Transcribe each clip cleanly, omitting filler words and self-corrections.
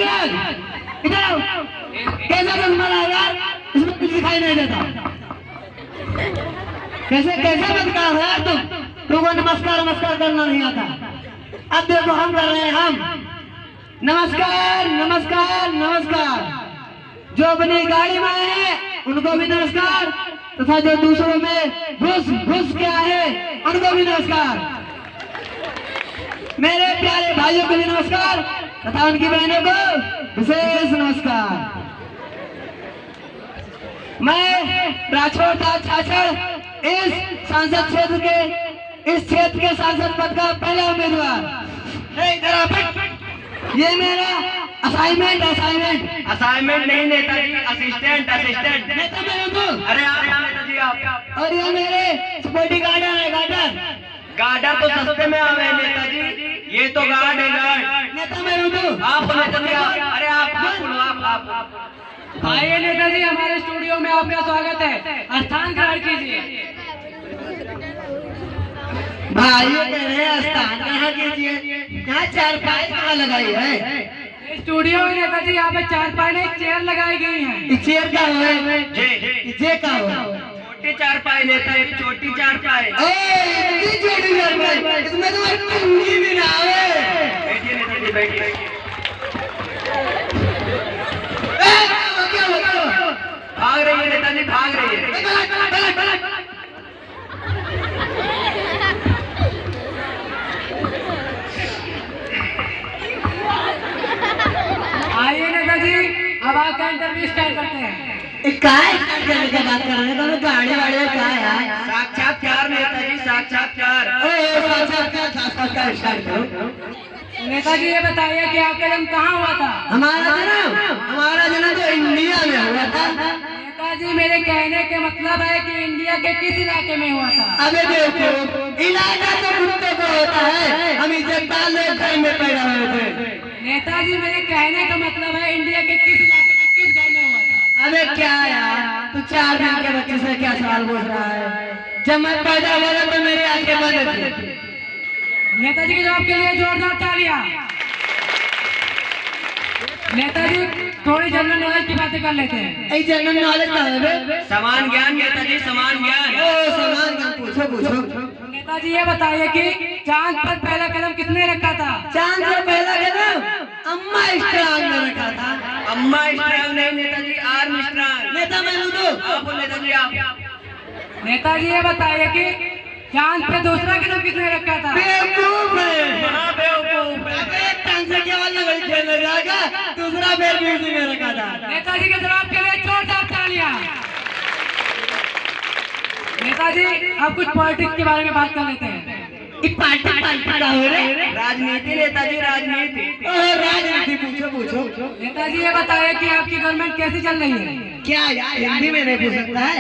यार इधर कैसा चश्मा है यार, इसमें कुछ दिखाई नहीं देता। कैसे कैसे बदकार है यार तुमको नमस्कार नमस्कार करना नहीं आता। अब देखो हम कर रहे हैं, हम नमस्कार नमस्कार नमस्कार। जो अपनी गाड़ी में है उनको भी नमस्कार, तथा जो दूसरों में घुस घुस के आए उनको भी नमस्कार। मेरे प्यारे भाइयों को भी नमस्कार तथा उनकी बहनों को विशेष नमस्कार। मैं राठौर दास छाछड़ इस सांसद क्षेत्र के इस क्षेत्र के सांसद पद का पहला उम्मीदवार। ये मेरा असाइनमेंट असाइनमेंट नहीं नेताजी, असिस्टेंट नेता मैं हूँ। अरे आप नेताजी आप। और ये मेरे सिक्योरिटी गार्डर है, गार्डर तो सस्ते में आवे नेताजी, ये तो गार्ड है गार्ड। नेता मैं हूँ आप नेताजी। अरे आप आइए नेताजी, हमारे स्टूडियो में आपका स्वागत है, स्थान ग्रहण कीजिए। भाइयों कह रहे हैं स्थान ग्रहण कीजिए, यहाँ चारपाई कहाँ लगाई है? स्टूडियो में नेताजी यहाँ पे चारपाई नहीं चेयर लगाई गई है। चेयर का है जे का हो छोटी चारपाई नेताजी, छोटी चारपाई। छोटी चारपाई इसमें तो कुंडी भी ना है। बैठिए नेताजी बैठिए। भाग रही है नेताजी, भाग रही है। आइए नेताजी, अब आपका इंटरव्यू स्टार्ट करते हैं। काय करने की बात कर रहे हैं तो गाड़ी वाड़ी क्या है? साक्षात्कार नेताजी, साक्षात्कार। साक्षात्कार स्टार्ट करो। नेताजी ये बताइए कि आपका जन्म कहाँ हुआ था? हमारा जन्म तो इंडिया में हुआ था। नेताजी मेरे कहने के मतलब है कि इंडिया के किस इलाके में हुआ था? अबे देखो, इलाका तो कुत्ते को होता है, हम इज्जतदार लोग घर में पैदा हुए थे। नेताजी मेरे कहने का मतलब है इंडिया के किस इलाके में किस घर में हुआ था? अबे क्या यार, तू 4 दिन के बच्चे से क्या सवाल पूछ रहा है? जब मैं पैदा हुआ तो मेरी आंखें बंद थी। नेताजी के जवाब के लिए जोरदार तालियां। नेताजी थोड़ी जनरल नॉलेज की बातें कर लेते हैं। जनरल नॉलेज का है समान ज्ञान नेताजी, समान ज्ञान। समान ज्ञान पूछो। नेताजी ये बताइए कि चांद पर पहला कदम किसने रखा था? चांद पर पहला कदम अम्मा स्ट्रांग ने रखा था। अम्मा स्ट्रांग नहीं नेताजी, आर्म स्ट्रांग। नेता मैं हूँ नेताजी आप। नेताजी ये बताइए कि चांद पे दूसरा कदम किसने रखा था? बेवकूफ है। बेवकूफ। दूसरा बेर भी उसी में रखा था। नेताजी के जवाब के लिए जोरदार तालियां। नेताजी अब कुछ पॉलिटिक्स के बारे में बात कर लेते हैं। पार्टी का हो रे? राजनीति नेताजी, राजनीति। राजनीति पूछो। नेताजी ये बताइए कि आपकी गवर्नमेंट कैसी चल रही है? क्या यार हिंदी में नहीं पूछ सकता है?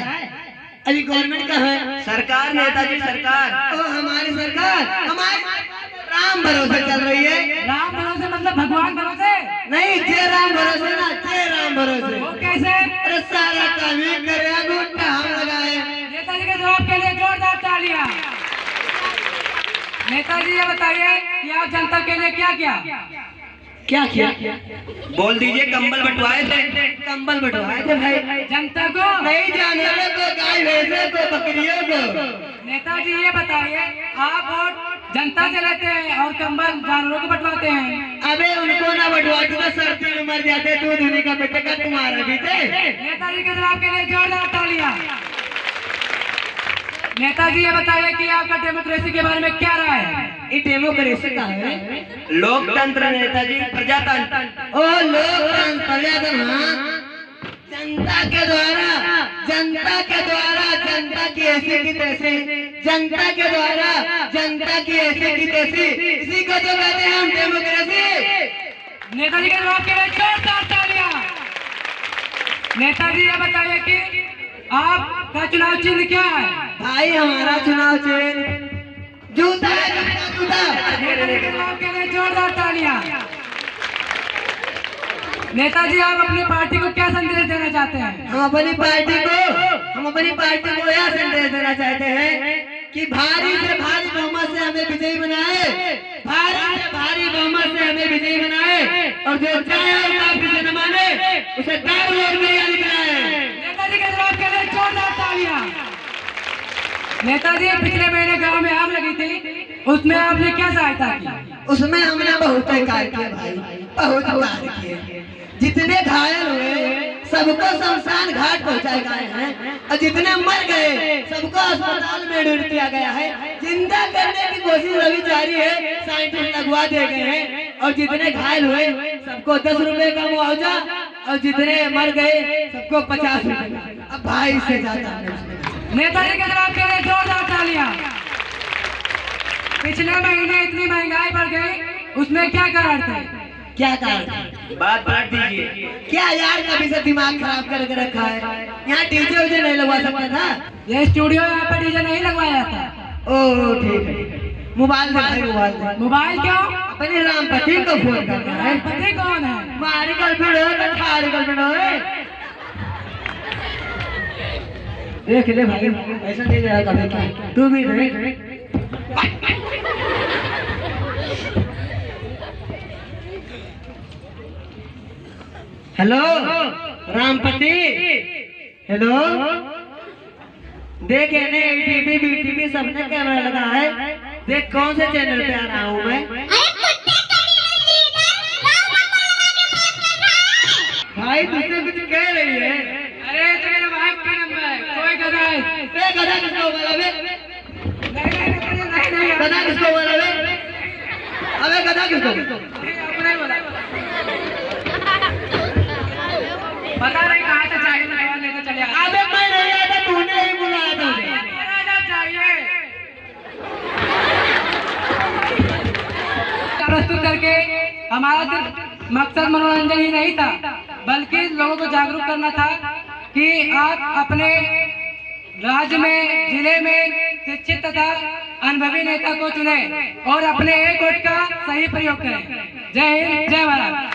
अभी गवर्नमेंट का है सरकार नेताजी, सरकार। हमारी सरकार हमारे राम भरोसे चल रही है। राम भरोसे मतलब भगवान भरोसे? नहीं, जय राम भरोसे ना, जय राम भरोसे। वो कैसे? अरे सारा काम ही करे, अंगूठा हम लगाए। नेताजी के जवाब के लिए जोरदार तालियां। नेताजी ये बताइए कि आप जनता के लिए क्या किया? बोल दीजिए। कंबल बंटवाए थे भाई। जनता को नहीं जानवरों को, गाय भैंसों को, बकरियों को। नेताजी ये बताइए, आप वोट जनता से लेते हैं और कंबल जानवरों को बंटवाते हैं। अबे उनको ना बंटवाते तो सर्दी में मर जाते, दूध उन्हीं का बेटे का तुम्हारा भी थे। नेताजी के जवाब के लिए जोरदार तालियां। नेताजी ये बताइए कि आपका डेमोक्रेसी के बारे में क्या राय है? ये डेमोक्रेसी का है? लोकतंत्र नेताजी, प्रजातंत्र। ओ लोकतंत्र, प्रजातंत्र। हाँ, जनता के द्वारा, जनता की ऐसी की तैसी, जनता के द्वारा जनता की ऐसी की तैसी, इसी को तो कहते हैं हम डेमोक्रेसी। नेताजी के जवाब के लिए जोरदार तालियां। नेताजी ये बताइए कि आपका चुनाव चिन्ह क्या है? भाई हमारा चुनाव चिन्ह जूता है, जूता। नेताजी के जवाब के लिए जोरदार तालियां। नेताजी आप अपनी पार्टी को क्या संदेश देना चाहते हैं? हम अपनी पार्टी को यह संदेश देना चाहते हैं कि भारी से भारी बहुमत से हमें विजयी बनाए, भारी से भारी बहुमत से हमें विजयी बनाए, और जो चाहे और काफी से न माने उसे दारू और बिरयानी खिलाए। नेताजी के जवाब के लिए जोरदार तालियां। नेताजी, पिछले महीने गांव में आग लगी थी, उसमें आपने क्या सहायता की? उसमें हमने बहुत कार्य किए भाई, बहुत कार्य किए। जितने घायल हुए सबको शमशान घाट पहुंचाए गए हैं, और जितने मर गए सबको अस्पताल में ढूंढ दिया गया है। जिंदा करने की कोशिश अभी जारी है, साइंटिस्ट लगवा दिए गए हैं, और जितने घायल हुए सबको 10 रुपए का मुआवजा, और जितने मर गए सबको 50 रुपए। अब भाई से ज्यादा नेताजी के जवाब के लिए जोरदार तालियां। पिछले महीने इतनी महंगाई बढ़ गई, उसमें क्या कारण थे? क्या कारण? बात बांट दीजिए। क्या यार, कभी से दिमाग खराब करके रखा है। यहाँ डीजे उजे नहीं लगवा सकता था? ये स्टूडियो यहाँ पर डीजे नहीं लगवाया था। ओह ठीक है, मोबाइल दे भाई, मोबाइल दे। मोबाइल क्यों? अपनी रामपति को फोन करना है। पति कौन है? हमारी गर्लफ्रेंड हो, तुम्हारी गर्लफ्रेंड हो। देख ले भाई, ऐसा नहीं जाएगा कभी, तू भी देख। हेलो रामपति, हेलो, देख ने टीवी बीटीवी सबने कैमरा लगा है, देख कौन से चैनल पे आ रहा हूँ मैं। भाई तुझसे कुछ कह रही है? अरे तो मेरे वाइफ का नंबर है, कोई गधा है। गधा किसको बोला बे? नहीं गधा किसको बोला बे? अबे गधा किसको? अपने बोला। पता नहीं कहाँ से चाहिए लेके चले आए। अबे मैं नहीं आया था, तूने ही बुलाया था मुझे। मेरा जब चाहिए प्रस्तुत करके हमारा सिर्फ मकसद मनोरंजन ही नहीं था, बल्कि लोगों को जागरूक करना था कि आप अपने राज्य में, जिले में शिक्षित तथा अनुभवी नेता को चुने और अपने एक वोट का सही प्रयोग करें। जय हिंद, जय भारत।